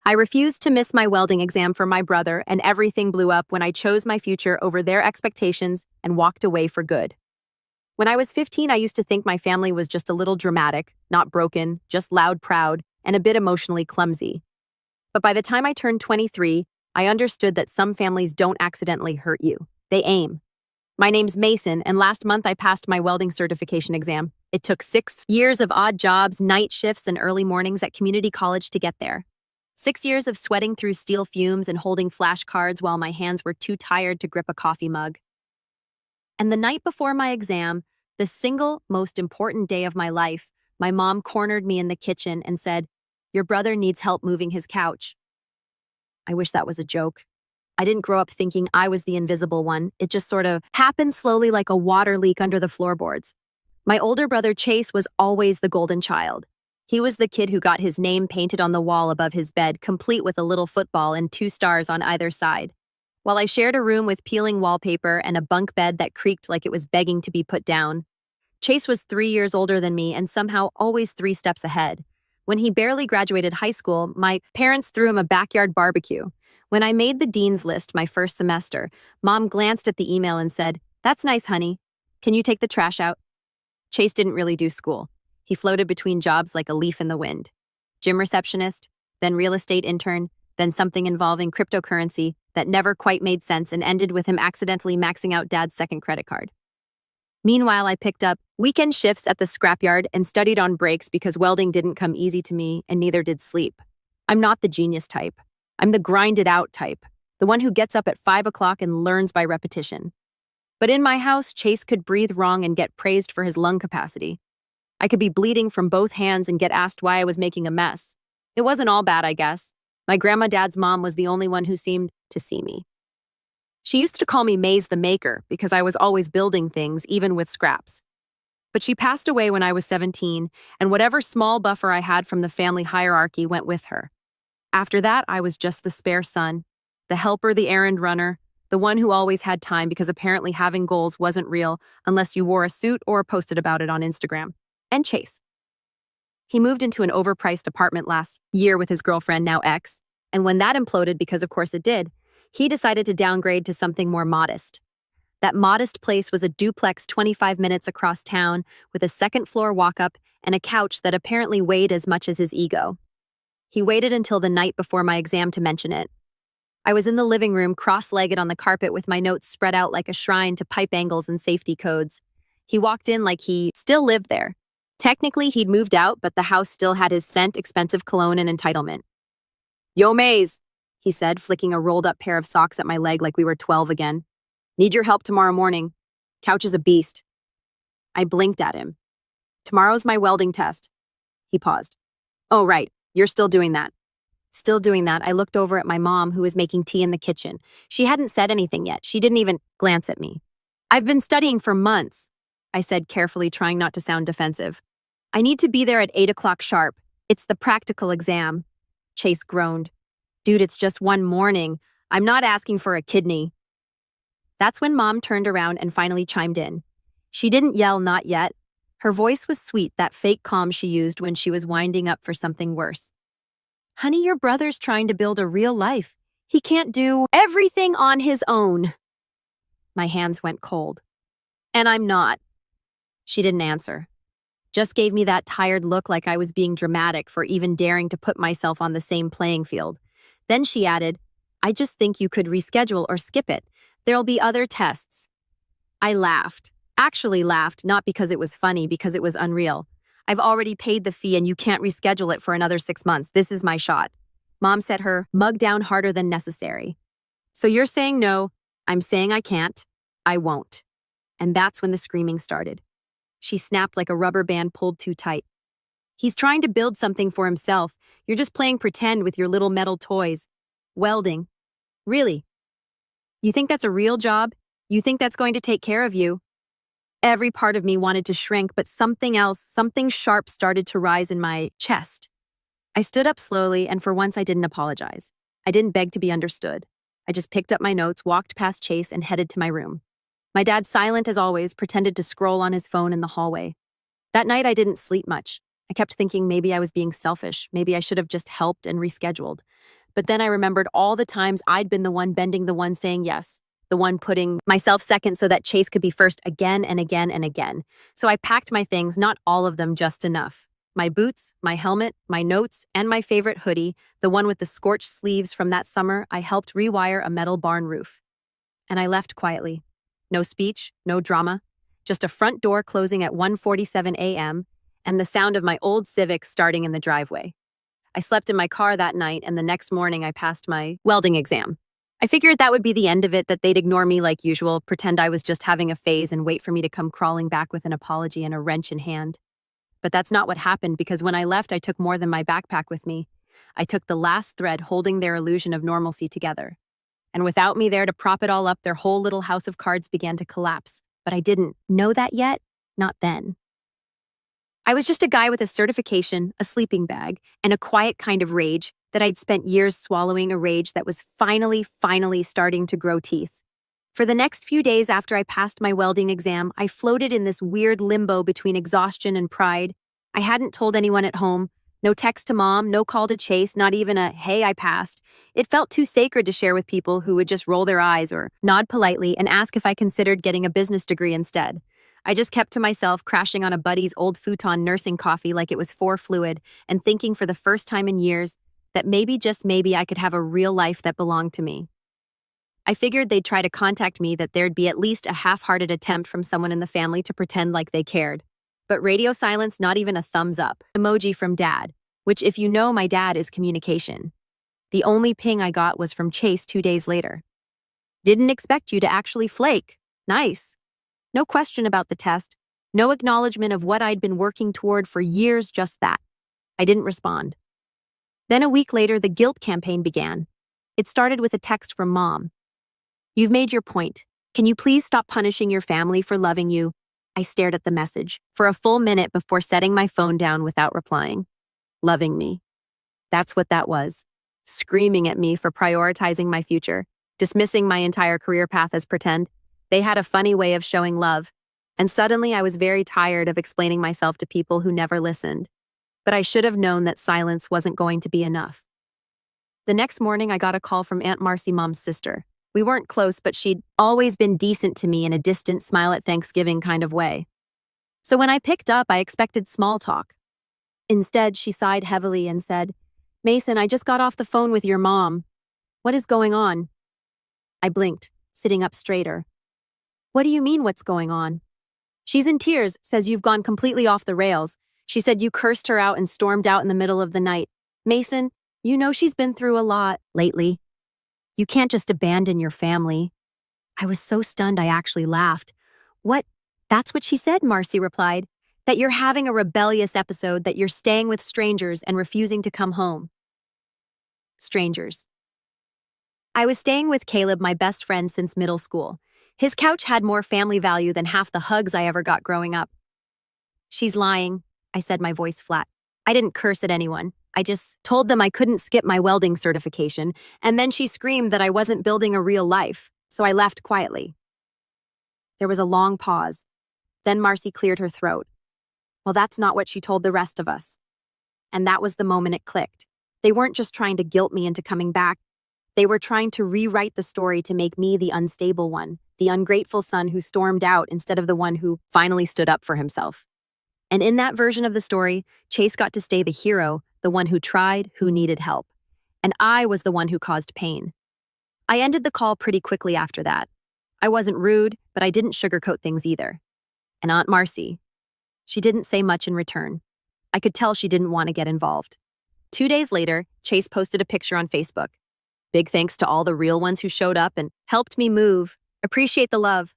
I refused to miss my welding exam for my brother, and everything blew up when I chose my future over their expectations and walked away for good. When I was 15, I used to think my family was just a little dramatic, not broken, just loud, proud, and a bit emotionally clumsy. But by the time I turned 23, I understood that some families don't accidentally hurt you. They aim. My name's Mason, and last month I passed my welding certification exam. It took 6 years of odd jobs, night shifts, and early mornings at community college to get there. 6 years of sweating through steel fumes and holding flashcards while my hands were too tired to grip a coffee mug. And the night before my exam, the single most important day of my life, my mom cornered me in the kitchen and said, "Your brother needs help moving his couch." I wish that was a joke. I didn't grow up thinking I was the invisible one. It just sort of happened slowly like a water leak under the floorboards. My older brother Chase was always the golden child. He was the kid who got his name painted on the wall above his bed, complete with a little football and 2 stars on either side. While I shared a room with peeling wallpaper and a bunk bed that creaked like it was begging to be put down, Chase was 3 years older than me and somehow always 3 steps ahead. When he barely graduated high school, my parents threw him a backyard barbecue. When I made the dean's list my first semester, Mom glanced at the email and said, "That's nice, honey. Can you take the trash out?" Chase didn't really do school. He floated between jobs like a leaf in the wind. Gym receptionist, then real estate intern, then something involving cryptocurrency that never quite made sense and ended with him accidentally maxing out Dad's second credit card. Meanwhile, I picked up weekend shifts at the scrapyard and studied on breaks because welding didn't come easy to me and neither did sleep. I'm not the genius type. I'm the grind-it-out type, the one who gets up at 5 o'clock and learns by repetition. But in my house, Chase could breathe wrong and get praised for his lung capacity. I could be bleeding from both hands and get asked why I was making a mess. It wasn't all bad, I guess. My grandma Dad's mom was the only one who seemed to see me. She used to call me Maze the Maker because I was always building things, even with scraps. But she passed away when I was 17, and whatever small buffer I had from the family hierarchy went with her. After that, I was just the spare son, the helper, the errand runner, the one who always had time because apparently having goals wasn't real unless you wore a suit or posted about it on Instagram. And Chase. He moved into an overpriced apartment last year with his girlfriend, now ex, and when that imploded, because of course it did, he decided to downgrade to something more modest. That modest place was a duplex 25 minutes across town with a second-floor walk-up and a couch that apparently weighed as much as his ego. He waited until the night before my exam to mention it. I was in the living room, cross-legged on the carpet with my notes spread out like a shrine to pipe angles and safety codes. He walked in like he still lived there. Technically, he'd moved out, but the house still had his scent, expensive cologne, and entitlement. "Yo, Maze," he said, flicking a rolled-up pair of socks at my leg like we were 12 again. "Need your help tomorrow morning. Couch is a beast." I blinked at him. "Tomorrow's my welding test." He paused. "Oh, right. You're still doing that." Still doing that, I looked over at my mom, who was making tea in the kitchen. She hadn't said anything yet. She didn't even glance at me. "I've been studying for months," I said carefully, trying not to sound defensive. "I need to be there at 8 o'clock sharp. It's the practical exam." Chase groaned. "Dude, it's just one morning. I'm not asking for a kidney." That's when Mom turned around and finally chimed in. She didn't yell, not yet. Her voice was sweet, that fake calm she used when she was winding up for something worse. "Honey, your brother's trying to build a real life. He can't do everything on his own." My hands went cold. "And I'm not." She didn't answer. Just gave me that tired look like I was being dramatic for even daring to put myself on the same playing field. Then she added, "I just think you could reschedule or skip it. There'll be other tests." I laughed. Actually laughed, not because it was funny, because it was unreal. "I've already paid the fee and you can't reschedule it for another 6 months. This is my shot." Mom set her mug down harder than necessary. "So you're saying no, I'm saying I can't, I won't." And that's when the screaming started. She snapped like a rubber band pulled too tight. "He's trying to build something for himself. You're just playing pretend with your little metal toys. Welding. Really? You think that's a real job? You think that's going to take care of you?" Every part of me wanted to shrink, but something else, something sharp started to rise in my chest. I stood up slowly, and for once I didn't apologize. I didn't beg to be understood. I just picked up my notes, walked past Chase, and headed to my room. My dad, silent as always, pretended to scroll on his phone in the hallway. That night I didn't sleep much. I kept thinking maybe I was being selfish, maybe I should have just helped and rescheduled. But then I remembered all the times I'd been the one bending, the one saying yes, the one putting myself second so that Chase could be first again and again and again. So I packed my things, not all of them, just enough. My boots, my helmet, my notes, and my favorite hoodie, the one with the scorched sleeves from that summer I helped rewire a metal barn roof. And I left quietly. No speech, no drama, just a front door closing at 1:47 a.m. and the sound of my old Civic starting in the driveway. I slept in my car that night, and the next morning I passed my welding exam. I figured that would be the end of it, that they'd ignore me like usual, pretend I was just having a phase and wait for me to come crawling back with an apology and a wrench in hand. But that's not what happened, because when I left, I took more than my backpack with me. I took the last thread holding their illusion of normalcy together. And without me there to prop it all up, their whole little house of cards began to collapse. But I didn't know that yet, not then. I was just a guy with a certification, a sleeping bag, and a quiet kind of rage that I'd spent years swallowing, a rage that was finally starting to grow teeth. For the next few days after I passed my welding exam, I floated in this weird limbo between exhaustion and pride. I hadn't told anyone at home. No text to mom, no call to Chase, not even a, "Hey, I passed." It felt too sacred to share with people who would just roll their eyes or nod politely and ask if I considered getting a business degree instead. I just kept to myself, crashing on a buddy's old futon nursing coffee like it was for fluid, and thinking for the first time in years that maybe, just maybe, I could have a real life that belonged to me. I figured they'd try to contact me, that there'd be at least a half-hearted attempt from someone in the family to pretend like they cared. But radio silence, not even a thumbs up. Emoji from Dad, which, if you know, my dad is communication. The only ping I got was from Chase 2 days later. "Didn't expect you to actually flake. Nice." No question about the test. No acknowledgement of what I'd been working toward for years, just that. I didn't respond. Then a week later, the guilt campaign began. It started with a text from Mom. "You've made your point. Can you please stop punishing your family for loving you?" I stared at the message for a full minute before setting my phone down without replying. Loving me. That's what that was. Screaming at me for prioritizing my future, dismissing my entire career path as pretend. They had a funny way of showing love, and suddenly I was very tired of explaining myself to people who never listened. But I should have known that silence wasn't going to be enough. The next morning, I got a call from Aunt Marcy, Mom's sister. We weren't close, but she'd always been decent to me in a distant smile at Thanksgiving kind of way. So when I picked up, I expected small talk. Instead, she sighed heavily and said, "Mason, I just got off the phone with your mom. What is going on?" I blinked, sitting up straighter. "What do you mean, what's going on?" "She's in tears, says you've gone completely off the rails. She said you cursed her out and stormed out in the middle of the night. Mason, you know she's been through a lot lately. You can't just abandon your family." I was so stunned I actually laughed. "What? That's what she said," Marcy replied. "That you're having a rebellious episode, that you're staying with strangers and refusing to come home." Strangers. I was staying with Caleb, my best friend since middle school. His couch had more family value than half the hugs I ever got growing up. "She's lying," I said, my voice flat. I didn't curse at anyone. I just told them I couldn't skip my welding certification, and then she screamed that I wasn't building a real life, so I left quietly. There was a long pause. Then Marcy cleared her throat. "Well, that's not what she told the rest of us." And that was the moment it clicked. They weren't just trying to guilt me into coming back. They were trying to rewrite the story to make me the unstable one, the ungrateful son who stormed out instead of the one who finally stood up for himself. And in that version of the story, Chase got to stay the hero, the one who tried, who needed help. And I was the one who caused pain. I ended the call pretty quickly after that. I wasn't rude, but I didn't sugarcoat things either. And Aunt Marcy, she didn't say much in return. I could tell she didn't want to get involved. 2 days later, Chase posted a picture on Facebook. "Big thanks to all the real ones who showed up and helped me move. Appreciate the love."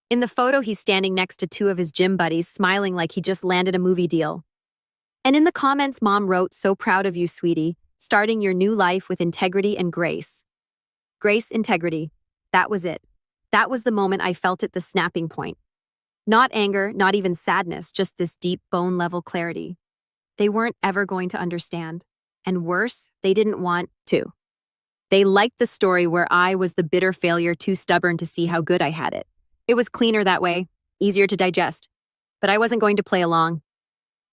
In the photo, he's standing next to 2 of his gym buddies, smiling like he just landed a movie deal. And in the comments, Mom wrote, "So proud of you, sweetie, starting your new life with integrity and grace." Grace, integrity. That was it. That was the moment I felt at the snapping point. Not anger, not even sadness, just this deep bone-level clarity. They weren't ever going to understand. And worse, they didn't want to. They liked the story where I was the bitter failure, too stubborn to see how good I had it. It was cleaner that way, easier to digest. But I wasn't going to play along.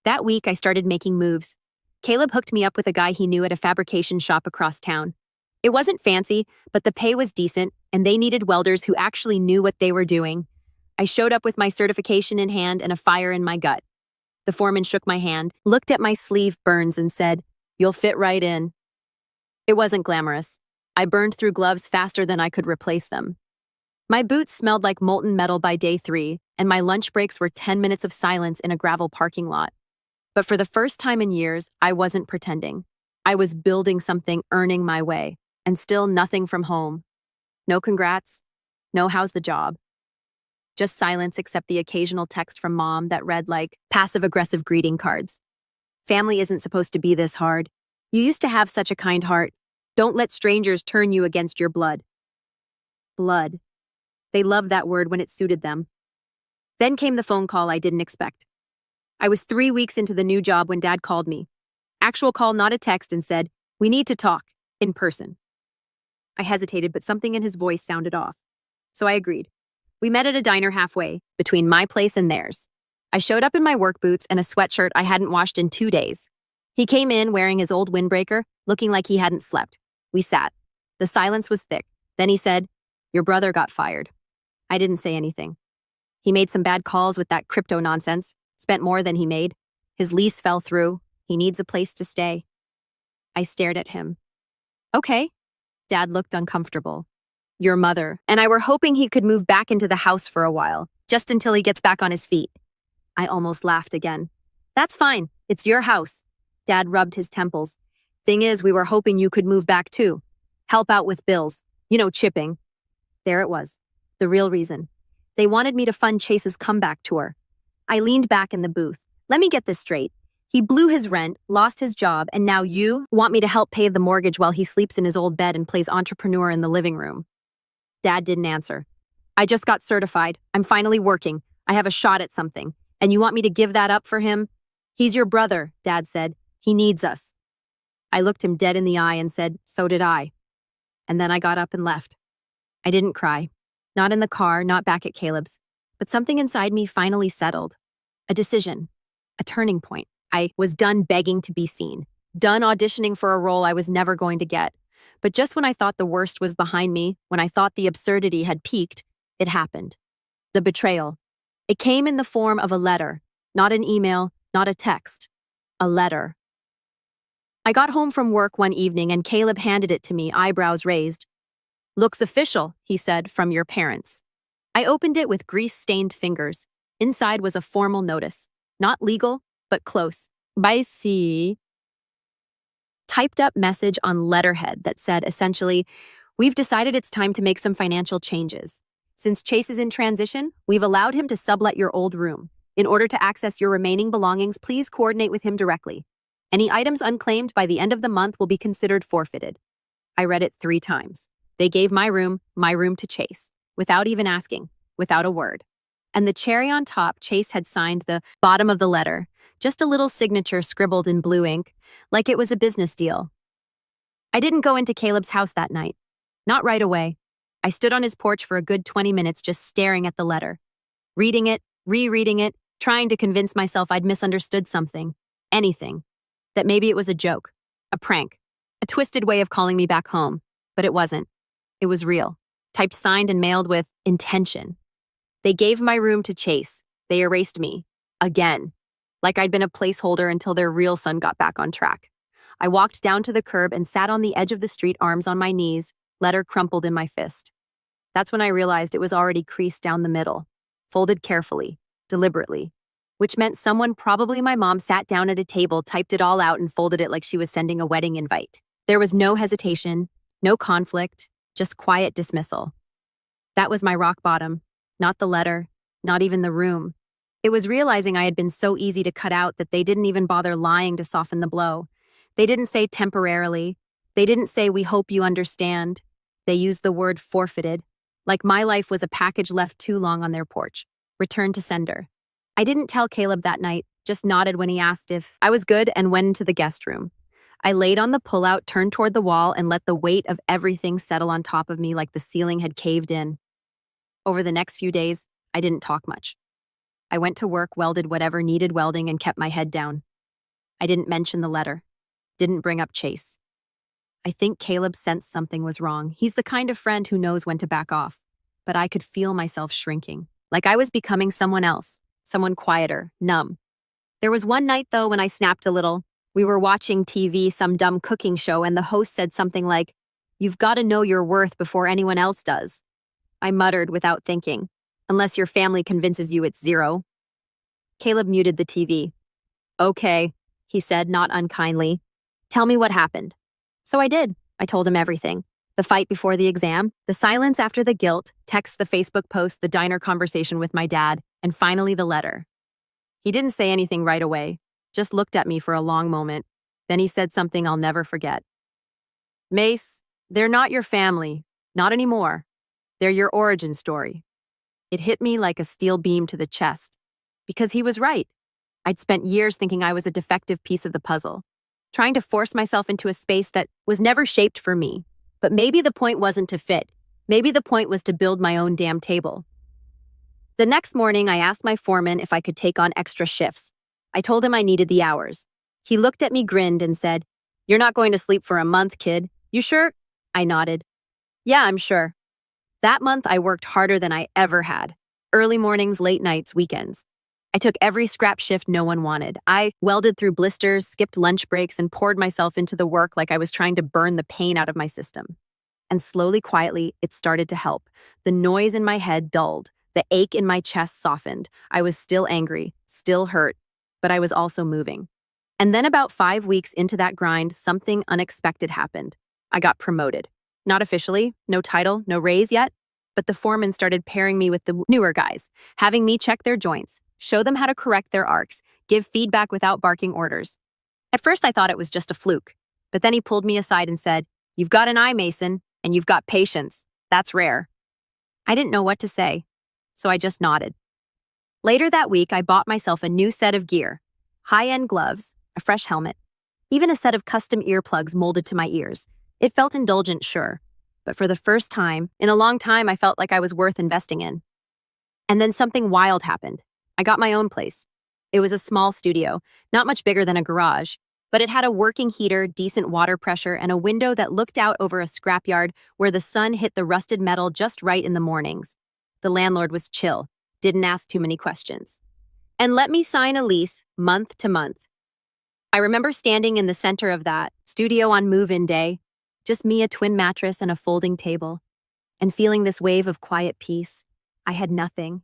That week, I started making moves. Caleb hooked me up with a guy he knew at a fabrication shop across town. It wasn't fancy, but the pay was decent, and they needed welders who actually knew what they were doing. I showed up with my certification in hand and a fire in my gut. The foreman shook my hand, looked at my sleeve burns, and said, "You'll fit right in." It wasn't glamorous. I burned through gloves faster than I could replace them. My boots smelled like molten metal by day 3, and my lunch breaks were 10 minutes of silence in a gravel parking lot. But for the first time in years, I wasn't pretending. I was building something, earning my way, and still nothing from home. No congrats, no how's the job. Just silence except the occasional text from mom that read like passive-aggressive greeting cards. Family isn't supposed to be this hard. You used to have such a kind heart. Don't let strangers turn you against your blood. Blood. They loved that word when it suited them. Then came the phone call I didn't expect. I was 3 weeks into the new job when Dad called me. Actual call, not a text, and said, "We need to talk, in person." I hesitated, but something in his voice sounded off. So I agreed. We met at a diner halfway, between my place and theirs. I showed up in my work boots and a sweatshirt I hadn't washed in 2 days. He came in wearing his old windbreaker, looking like he hadn't slept. We sat. The silence was thick. Then he said, "Your brother got fired." I didn't say anything. He made some bad calls with that crypto nonsense, spent more than he made. His lease fell through. He needs a place to stay. I stared at him. Okay. Dad looked uncomfortable. Your mother and I were hoping he could move back into the house for a while, just until he gets back on his feet. I almost laughed again. That's fine. It's your house. Dad rubbed his temples. Thing is, we were hoping you could move back too. Help out with bills. Chipping. There it was. The real reason. They wanted me to fund Chase's comeback tour. I leaned back in the booth. Let me get this straight. He blew his rent, lost his job, and now you want me to help pay the mortgage while he sleeps in his old bed and plays entrepreneur in the living room. Dad didn't answer. I just got certified. I'm finally working. I have a shot at something. And you want me to give that up for him? He's your brother, Dad said. He needs us. I looked him dead in the eye and said, so did I. And then I got up and left. I didn't cry. Not in the car, not back at Caleb's. But something inside me finally settled. A decision. A turning point. I was done begging to be seen. Done auditioning for a role I was never going to get. But just when I thought the worst was behind me, when I thought the absurdity had peaked, it happened. The betrayal. It came in the form of a letter. Not an email, not a text. A letter. I got home from work one evening and Caleb handed it to me, eyebrows raised. Looks official, he said, from your parents. I opened it with grease-stained fingers. Inside was a formal notice. Not legal, but close. By C. Typed-up message on letterhead that said, essentially, we've decided it's time to make some financial changes. Since Chase is in transition, we've allowed him to sublet your old room. In order to access your remaining belongings, please coordinate with him directly. Any items unclaimed by the end of the month will be considered forfeited. I read it 3 times. They gave my room to Chase, without even asking, without a word. And the cherry on top, Chase had signed the bottom of the letter, just a little signature scribbled in blue ink, like it was a business deal. I didn't go into Caleb's house that night. Not right away. I stood on his porch for a good 20 minutes just staring at the letter. Reading it, rereading it, trying to convince myself I'd misunderstood something. Anything. That maybe it was a joke, a prank, a twisted way of calling me back home. But it wasn't. It was real. Typed, signed, and mailed with intention. They gave my room to Chase. They erased me. Again. Like I'd been a placeholder until their real son got back on track. I walked down to the curb and sat on the edge of the street, arms on my knees, letter crumpled in my fist. That's when I realized it was already creased down the middle, folded carefully, deliberately, which meant someone, probably my mom, sat down at a table, typed it all out, and folded it like she was sending a wedding invite. There was no hesitation, no conflict, just quiet dismissal. That was my rock bottom. Not the letter, not even the room. It was realizing I had been so easy to cut out that they didn't even bother lying to soften the blow. They didn't say temporarily. They didn't say we hope you understand. They used the word forfeited, like my life was a package left too long on their porch. Return to sender. I didn't tell Caleb that night, just nodded when he asked if I was good and went into the guest room. I laid on the pullout, turned toward the wall, and let the weight of everything settle on top of me like the ceiling had caved in. Over the next few days, I didn't talk much. I went to work, welded whatever needed welding, and kept my head down. I didn't mention the letter. Didn't bring up Chase. I think Caleb sensed something was wrong. He's the kind of friend who knows when to back off. But I could feel myself shrinking, like I was becoming someone else, someone quieter, numb. There was one night, though, when I snapped a little. We were watching TV, some dumb cooking show, and the host said something like, "You've got to know your worth before anyone else does." I muttered without thinking, "Unless your family convinces you it's zero." Caleb muted the TV. "Okay," he said, not unkindly. "Tell me what happened." So I did. I told him everything. The fight before the exam, the silence after the guilt, text, the Facebook post, the diner conversation with my dad, and finally the letter. He didn't say anything right away, just looked at me for a long moment. Then he said something I'll never forget. "Mace, they're not your family. Not anymore. They're your origin story." It hit me like a steel beam to the chest. Because he was right. I'd spent years thinking I was a defective piece of the puzzle, trying to force myself into a space that was never shaped for me. But maybe the point wasn't to fit. Maybe the point was to build my own damn table. The next morning, I asked my foreman if I could take on extra shifts. I told him I needed the hours. He looked at me, grinned, and said, "You're not going to sleep for a month, kid. You sure?" I nodded. "Yeah, I'm sure." That month, I worked harder than I ever had. Early mornings, late nights, weekends. I took every scrap shift no one wanted. I welded through blisters, skipped lunch breaks, and poured myself into the work like I was trying to burn the pain out of my system. And slowly, quietly, it started to help. The noise in my head dulled. The ache in my chest softened. I was still angry, still hurt, but I was also moving. And then about 5 weeks into that grind, something unexpected happened. I got promoted. Not officially, no title, no raise yet, but the foreman started pairing me with the newer guys, having me check their joints, show them how to correct their arcs, give feedback without barking orders. At first, I thought it was just a fluke, but then he pulled me aside and said, "You've got an eye, Mason, and you've got patience. That's rare." I didn't know what to say, so I just nodded. Later that week, I bought myself a new set of gear, high-end gloves, a fresh helmet, even a set of custom earplugs molded to my ears. It felt indulgent, sure, but for the first time in a long time, I felt like I was worth investing in. And then something wild happened. I got my own place. It was a small studio, not much bigger than a garage, but it had a working heater, decent water pressure, and a window that looked out over a scrapyard where the sun hit the rusted metal just right in the mornings. The landlord was chill, didn't ask too many questions, and let me sign a lease month to month. I remember standing in the center of that studio on move-in day, just me, a twin mattress, and a folding table, and feeling this wave of quiet peace. I had nothing,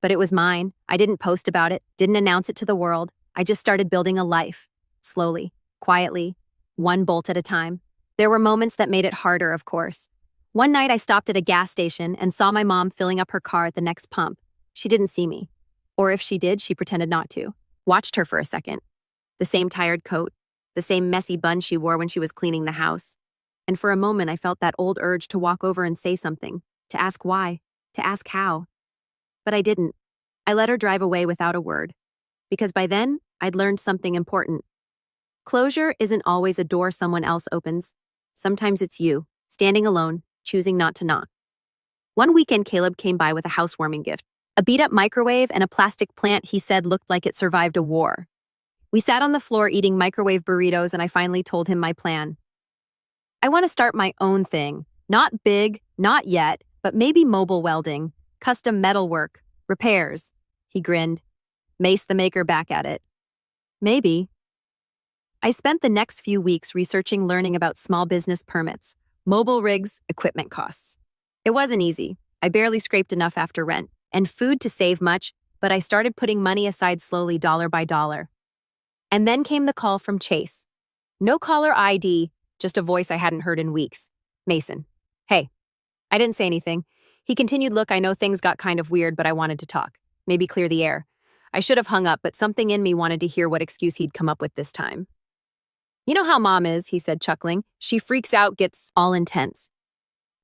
but it was mine. I didn't post about it, didn't announce it to the world. I just started building a life, slowly, quietly, one bolt at a time. There were moments that made it harder, of course. One night I stopped at a gas station and saw my mom filling up her car at the next pump. She didn't see me. Or if she did, she pretended not to. Watched her for a second. The same tired coat, the same messy bun she wore when she was cleaning the house. And for a moment, I felt that old urge to walk over and say something, to ask why, to ask how. But I didn't. I let her drive away without a word. Because by then, I'd learned something important. Closure isn't always a door someone else opens. Sometimes it's you, standing alone, choosing not to knock. One weekend, Caleb came by with a housewarming gift, a beat-up microwave and a plastic plant he said looked like it survived a war. We sat on the floor eating microwave burritos, and I finally told him my plan. I want to start my own thing. Not big, not yet, but maybe mobile welding, custom metalwork, repairs. He grinned. Mace the maker back at it. Maybe. I spent the next few weeks researching, learning about small business permits, mobile rigs, equipment costs. It wasn't easy. I barely scraped enough after rent and food to save much, but I started putting money aside slowly, dollar by dollar. And then came the call from Chase. No caller ID, just a voice I hadn't heard in weeks. "Mason." "Hey." I didn't say anything. He continued, "Look, I know things got kind of weird, but I wanted to talk. Maybe clear the air." I should have hung up, but something in me wanted to hear what excuse he'd come up with this time. "You know how Mom is," he said, chuckling. "She freaks out, gets all intense."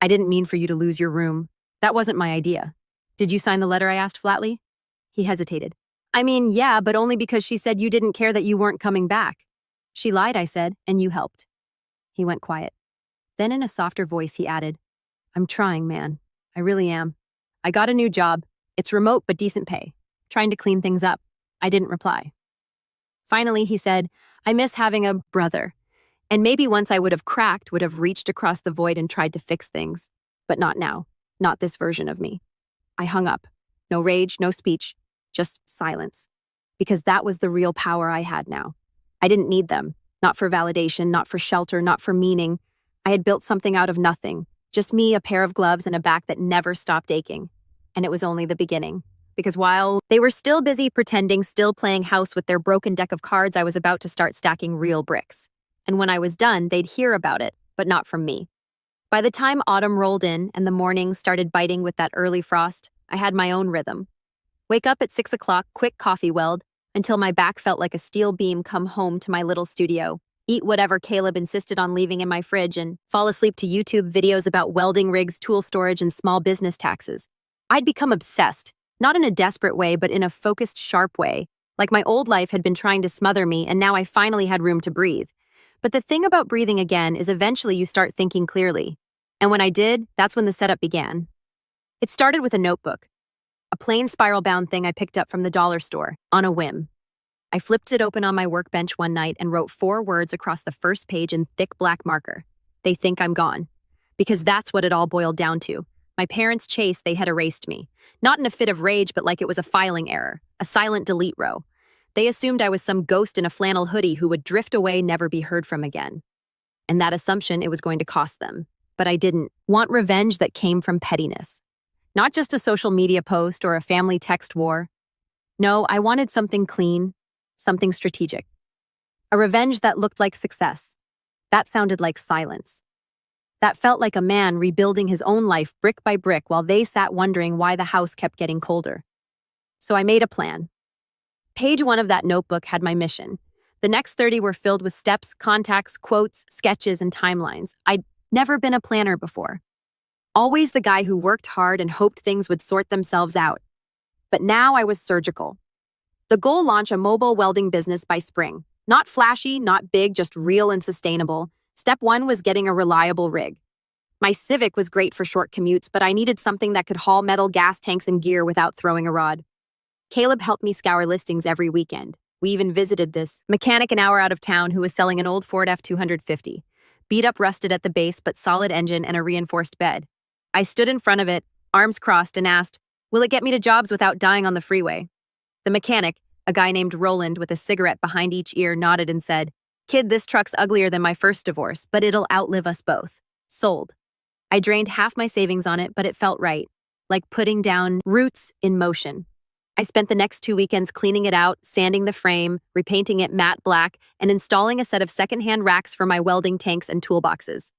"I didn't mean for you to lose your room. That wasn't my idea." "Did you sign the letter?" I asked flatly. He hesitated. "I mean, yeah, but only because she said you didn't care that you weren't coming back." "She lied," I said, "and you helped." He went quiet. Then in a softer voice, he added, "I'm trying, man. I really am. I got a new job. It's remote but decent pay. trying to clean things up. I didn't reply. Finally, he said, I miss having a brother. And maybe once I would have cracked, would have reached across the void and tried to fix things. But not now. Not this version of me. I hung up. No rage, no speech, just silence. Because that was the real power I had now. I didn't need them. Not for validation, not for shelter, not for meaning. I had built something out of nothing. Just me, a pair of gloves, and a back that never stopped aching. And it was only the beginning. Because while they were still busy pretending, still playing house with their broken deck of cards, I was about to start stacking real bricks. And when I was done, they'd hear about it, but not from me. By the time autumn rolled in and the mornings started biting with that early frost, I had my own rhythm. Wake up at 6 o'clock, quick coffee weld, until my back felt like a steel beam, come home to my little studio, eat whatever Caleb insisted on leaving in my fridge, and fall asleep to YouTube videos about welding rigs, tool storage, and small business taxes. I'd become obsessed, not in a desperate way, but in a focused, sharp way, like my old life had been trying to smother me, and now I finally had room to breathe. But the thing about breathing again is eventually you start thinking clearly. And when I did, that's when the setup began. It started with a notebook, a plain spiral-bound thing I picked up from the dollar store, on a whim. I flipped it open on my workbench one night and wrote 4 words across the first page in thick black marker. They think I'm gone. Because that's what it all boiled down to. My parents' chase, they had erased me. Not in a fit of rage, but like it was a filing error, a silent delete row. They assumed I was some ghost in a flannel hoodie who would drift away, never be heard from again. And that assumption, it was going to cost them. But I didn't want revenge that came from pettiness. Not just a social media post or a family text war. No, I wanted something clean, something strategic. A revenge that looked like success. That sounded like silence. That felt like a man rebuilding his own life brick by brick while they sat wondering why the house kept getting colder. So I made a plan. Page 1 of that notebook had my mission. The next 30 were filled with steps, contacts, quotes, sketches, and timelines. I'd never been a planner before. Always the guy who worked hard and hoped things would sort themselves out. But now I was surgical. The goal: launch a mobile welding business by spring. Not flashy, not big, just real and sustainable. Step 1 was getting a reliable rig. My Civic was great for short commutes, but I needed something that could haul metal, gas tanks, and gear without throwing a rod. Caleb helped me scour listings every weekend. We even visited this mechanic an hour out of town who was selling an old Ford F-250. Beat up, rusted at the base, but solid engine and a reinforced bed. I stood in front of it, arms crossed, and asked, will it get me to jobs without dying on the freeway? The mechanic, a guy named Roland with a cigarette behind each ear, nodded and said, kid, this truck's uglier than my first divorce, but it'll outlive us both. Sold. I drained half my savings on it, but it felt right, like putting down roots in motion. I spent the next 2 weekends cleaning it out, sanding the frame, repainting it matte black, and installing a set of secondhand racks for my welding tanks and toolboxes.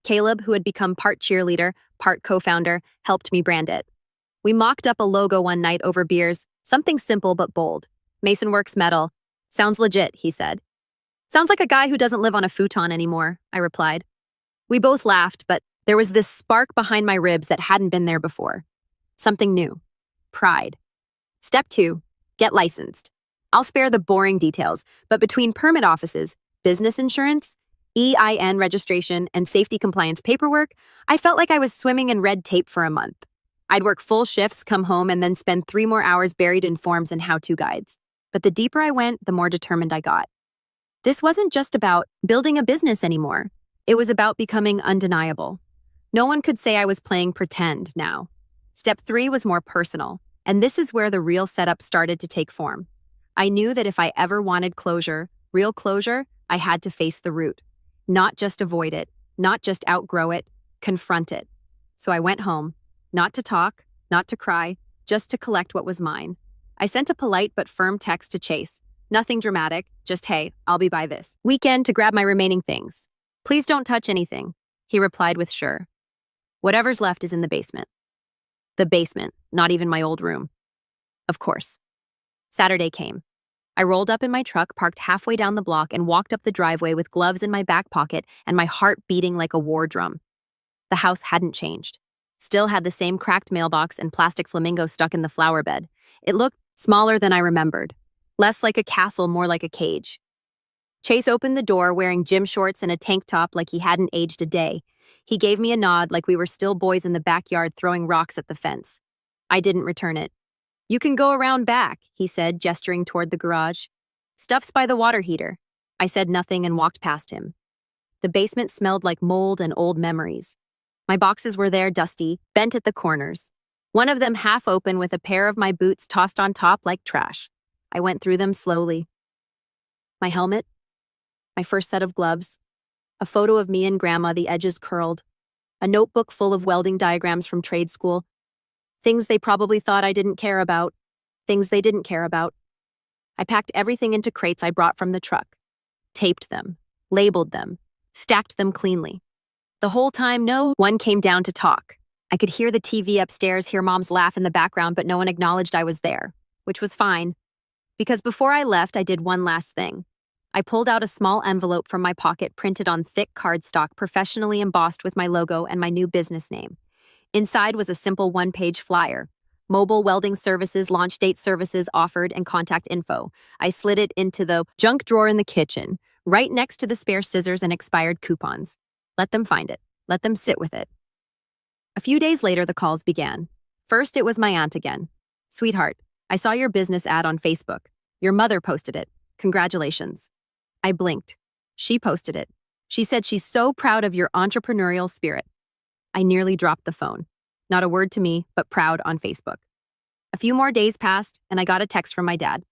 Caleb, who had become part cheerleader, part co-founder, helped me brand it. We mocked up a logo one night over beers, something simple but bold. Masonworks Metal. Sounds legit, he said. Sounds like a guy who doesn't live on a futon anymore, I replied. We both laughed, but there was this spark behind my ribs that hadn't been there before. Something new. Pride. Step 2, get licensed. I'll spare the boring details, but between permit offices, business insurance, EIN registration, and safety compliance paperwork, I felt like I was swimming in red tape for a month. I'd work full shifts, come home, and then spend 3 more hours buried in forms and how-to guides. But the deeper I went, the more determined I got. This wasn't just about building a business anymore. It was about becoming undeniable. No one could say I was playing pretend now. Step 3 was more personal, and this is where the real setup started to take form. I knew that if I ever wanted closure, real closure, I had to face the root. Not just avoid it, not just outgrow it, confront it. So I went home, not to talk, not to cry, just to collect what was mine. I sent a polite but firm text to Chase. Nothing dramatic, just, hey, I'll be by this weekend to grab my remaining things. Please don't touch anything, he replied with sure. Whatever's left is in the basement. The basement, not even my old room. Of course. Saturday came. I rolled up in my truck, parked halfway down the block, and walked up the driveway with gloves in my back pocket and my heart beating like a war drum. The house hadn't changed. Still had the same cracked mailbox and plastic flamingo stuck in the flower bed. It looked smaller than I remembered. Less like a castle, more like a cage. Chase opened the door wearing gym shorts and a tank top like he hadn't aged a day. He gave me a nod like we were still boys in the backyard throwing rocks at the fence. I didn't return it. You can go around back, he said, gesturing toward the garage. Stuff's by the water heater. I said nothing and walked past him. The basement smelled like mold and old memories. My boxes were there, dusty, bent at the corners. One of them half open with a pair of my boots tossed on top like trash. I went through them slowly. My helmet, my first set of gloves, a photo of me and Grandma, the edges curled, a notebook full of welding diagrams from trade school, things they probably thought I didn't care about, things they didn't care about. I packed everything into crates I brought from the truck, taped them, labeled them, stacked them cleanly. The whole time, no one came down to talk. I could hear the TV upstairs, hear Mom's laugh in the background, but no one acknowledged I was there, which was fine. Because before I left, I did one last thing. I pulled out a small envelope from my pocket printed on thick cardstock, professionally embossed with my logo and my new business name. Inside was a simple one-page flyer. Mobile welding services, launch date services offered, and contact info. I slid it into the junk drawer in the kitchen, right next to the spare scissors and expired coupons. Let them find it. Let them sit with it. A few days later, the calls began. First, it was my aunt again. Sweetheart, I saw your business ad on Facebook. Your mother posted it. Congratulations. I blinked. She posted it. She said she's so proud of your entrepreneurial spirit. I nearly dropped the phone. Not a word to me, but proud on Facebook. A few more days passed, and I got a text from my dad.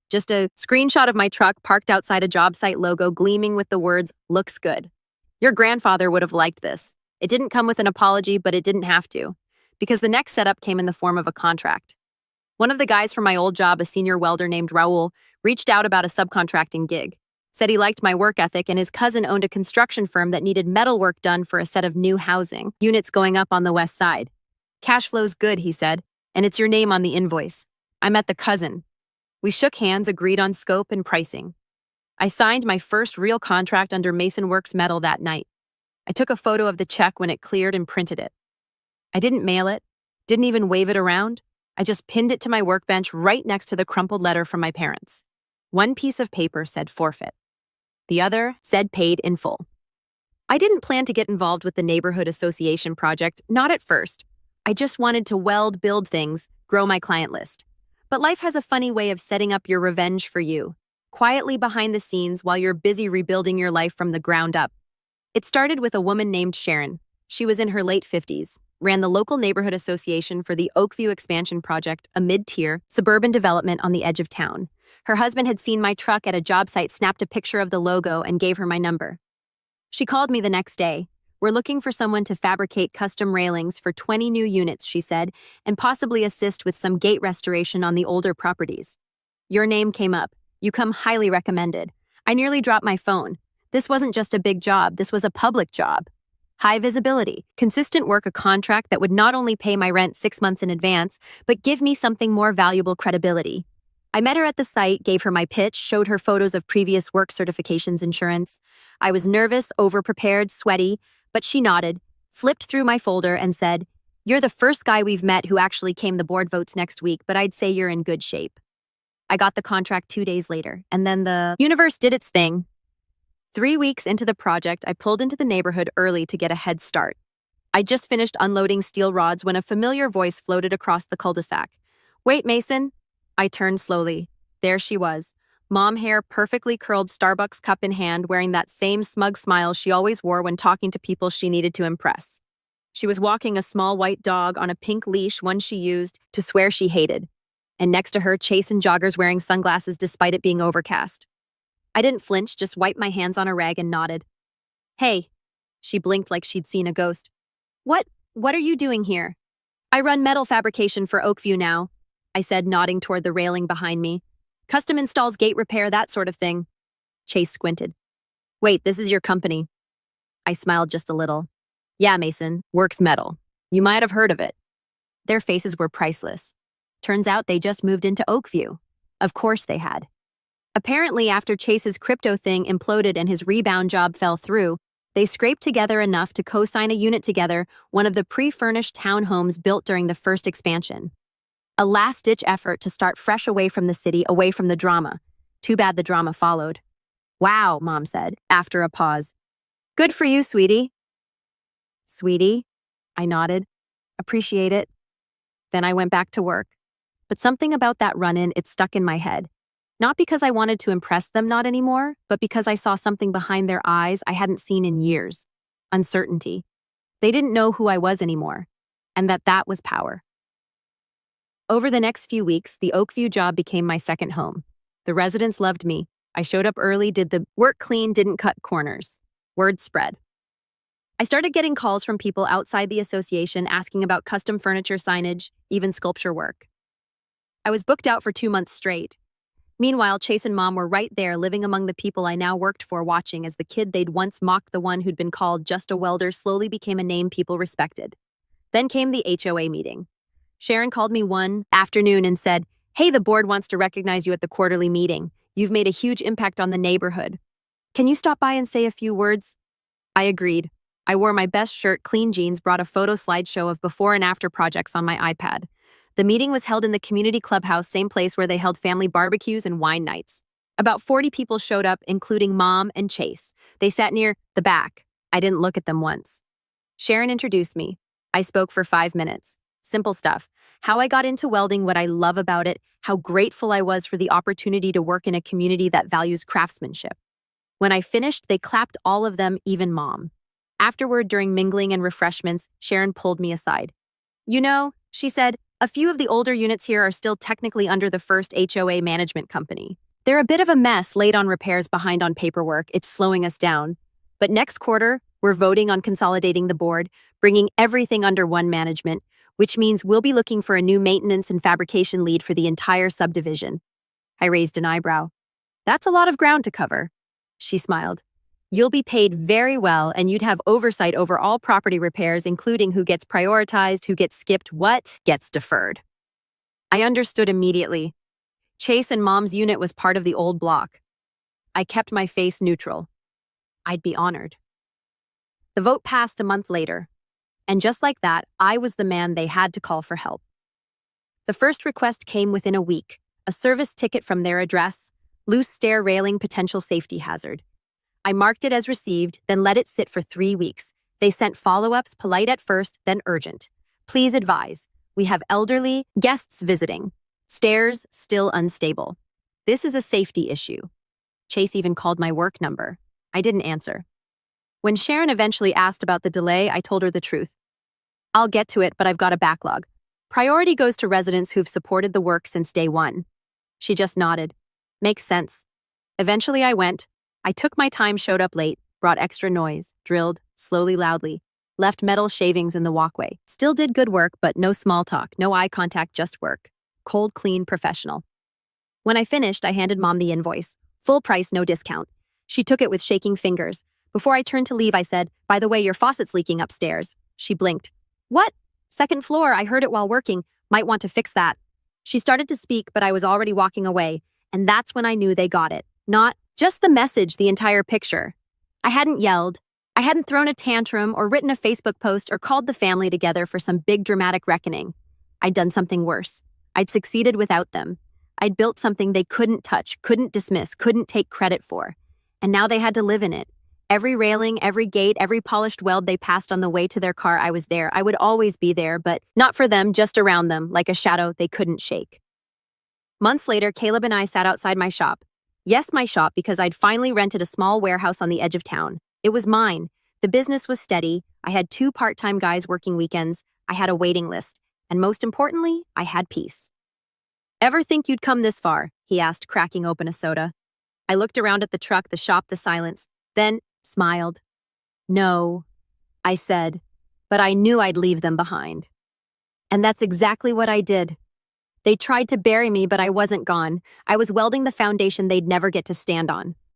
Just a screenshot of my truck parked outside a job site logo gleaming with the words, "Looks good." Your grandfather would have liked this. It didn't come with an apology, but it didn't have to, because the next setup came in the form of a contract. One of the guys from my old job, a senior welder named Raul, reached out about a subcontracting gig. Said he liked my work ethic and his cousin owned a construction firm that needed metal work done for a set of new housing units going up on the west side. Cash flow's good, he said, and it's your name on the invoice. I met the cousin. We shook hands, agreed on scope and pricing. I signed my first real contract under Mason Works Metal that night. I took a photo of the check when it cleared and printed it. I didn't mail it, didn't even wave it around. I just pinned it to my workbench right next to the crumpled letter from my parents. One piece of paper said forfeit. The other said paid in full. I didn't plan to get involved with the neighborhood association project, not at first. I just wanted to weld, build things, grow my client list. But life has a funny way of setting up your revenge for you, quietly behind the scenes while you're busy rebuilding your life from the ground up. It started with a woman named Sharon. She was in her late 50s, ran the local neighborhood association for the Oakview Expansion Project, a mid-tier, suburban development on the edge of town. Her husband had seen my truck at a job site, snapped a picture of the logo, and gave her my number. She called me the next day. We're looking for someone to fabricate custom railings for 20 new units, she said, and possibly assist with some gate restoration on the older properties. Your name came up. You come highly recommended. I nearly dropped my phone. This wasn't just a big job, this was a public job. High visibility, consistent work, a contract that would not only pay my rent 6 months in advance, but give me something more valuable, credibility. I met her at the site, gave her my pitch, showed her photos of previous work certifications, insurance. I was nervous, overprepared, sweaty, but she nodded, flipped through my folder, and said, "You're the first guy we've met who actually came the board votes next week, but I'd say you're in good shape." I got the contract 2 days later, and then the universe did its thing. 3 weeks into the project, I pulled into the neighborhood early to get a head start. I just finished unloading steel rods when a familiar voice floated across the cul-de-sac. "Wait, Mason." I turned slowly. There she was, mom hair, perfectly curled, Starbucks cup in hand, wearing that same smug smile she always wore when talking to people she needed to impress. She was walking a small white dog on a pink leash, one she used to swear she hated. And next to her, Chase in joggers wearing sunglasses despite it being overcast. I didn't flinch, just wiped my hands on a rag and nodded. "Hey." She blinked like she'd seen a ghost. What are you doing here?" "I run metal fabrication for Oakview now," I said, nodding toward the railing behind me. "Custom installs, gate repair, that sort of thing." Chase squinted. "Wait, this is your company?" I smiled just a little. "Yeah, Mason, Works Metal. You might have heard of it." Their faces were priceless. Turns out they just moved into Oakview. Of course they had. Apparently, after Chase's crypto thing imploded and his rebound job fell through, they scraped together enough to co-sign a unit together, one of the pre-furnished townhomes built during the first expansion. A last-ditch effort to start fresh away from the city, away from the drama. Too bad the drama followed. "Wow," Mom said, after a pause. "Good for you, sweetie." "Sweetie?" I nodded. "Appreciate it." Then I went back to work. But something about that run-in, it stuck in my head. Not because I wanted to impress them not anymore, but because I saw something behind their eyes I hadn't seen in years. Uncertainty. They didn't know who I was anymore, and that was power. Over the next few weeks, the Oakview job became my second home. The residents loved me. I showed up early, did the work clean, didn't cut corners. Word spread. I started getting calls from people outside the association asking about custom furniture signage, even sculpture work. I was booked out for 2 months straight. Meanwhile, Chase and Mom were right there living among the people I now worked for, watching as the kid they'd once mocked, the one who'd been called just a welder, slowly became a name people respected. Then came the HOA meeting. Sharon called me one afternoon and said, "Hey, the board wants to recognize you at the quarterly meeting. You've made a huge impact on the neighborhood. Can you stop by and say a few words?" I agreed. I wore my best shirt, clean jeans, brought a photo slideshow of before and after projects on my iPad. The meeting was held in the community clubhouse, same place where they held family barbecues and wine nights. About 40 people showed up, including Mom and Chase. They sat near the back. I didn't look at them once. Sharon introduced me. I spoke for 5 minutes. Simple stuff. How I got into welding, what I love about it, how grateful I was for the opportunity to work in a community that values craftsmanship. When I finished, they clapped, all of them, even Mom. Afterward, during mingling and refreshments, Sharon pulled me aside. "You know," she said, "a few of the older units here are still technically under the first HOA management company. They're a bit of a mess, late on repairs, behind on paperwork. It's slowing us down. But next quarter, we're voting on consolidating the board, bringing everything under one management, which means we'll be looking for a new maintenance and fabrication lead for the entire subdivision." I raised an eyebrow. "That's a lot of ground to cover." She smiled. "You'll be paid very well, and you'd have oversight over all property repairs, including who gets prioritized, who gets skipped, what gets deferred." I understood immediately. Chase and Mom's unit was part of the old block. I kept my face neutral. I'd be honored. The vote passed a month later, and just like that, I was the man they had to call for help. The first request came within a week: a service ticket from their address, loose stair railing, potential safety hazard. I marked it as received, then let it sit for 3 weeks. They sent follow-ups, polite at first, then urgent. "Please advise, we have elderly guests visiting. Stairs still unstable. This is a safety issue." Chase even called my work number. I didn't answer. When Sharon eventually asked about the delay, I told her the truth. "I'll get to it, but I've got a backlog. Priority goes to residents who've supported the work since day one." She just nodded. "Makes sense." Eventually I went. I took my time, showed up late, brought extra noise, drilled, slowly, loudly, left metal shavings in the walkway. Still did good work, but no small talk, no eye contact, just work. Cold, clean, professional. When I finished, I handed Mom the invoice. Full price, no discount. She took it with shaking fingers. Before I turned to leave, I said, "By the way, your faucet's leaking upstairs." She blinked. "What?" "Second floor, I heard it while working. Might want to fix that." She started to speak, but I was already walking away, and that's when I knew they got it. Not just the message, the entire picture. I hadn't yelled. I hadn't thrown a tantrum or written a Facebook post or called the family together for some big dramatic reckoning. I'd done something worse. I'd succeeded without them. I'd built something they couldn't touch, couldn't dismiss, couldn't take credit for. And now they had to live in it. Every railing, every gate, every polished weld they passed on the way to their car, I was there. I would always be there, but not for them, just around them, like a shadow they couldn't shake. Months later, Caleb and I sat outside my shop. Yes, my shop, because I'd finally rented a small warehouse on the edge of town. It was mine. The business was steady. I had 2 part-time guys working weekends. I had a waiting list. And most importantly, I had peace. "Ever think you'd come this far?" he asked, cracking open a soda. I looked around at the truck, the shop, the silence, then smiled. "No," I said, but I knew I'd leave them behind. And that's exactly what I did. They tried to bury me, but I wasn't gone. I was welding the foundation they'd never get to stand on.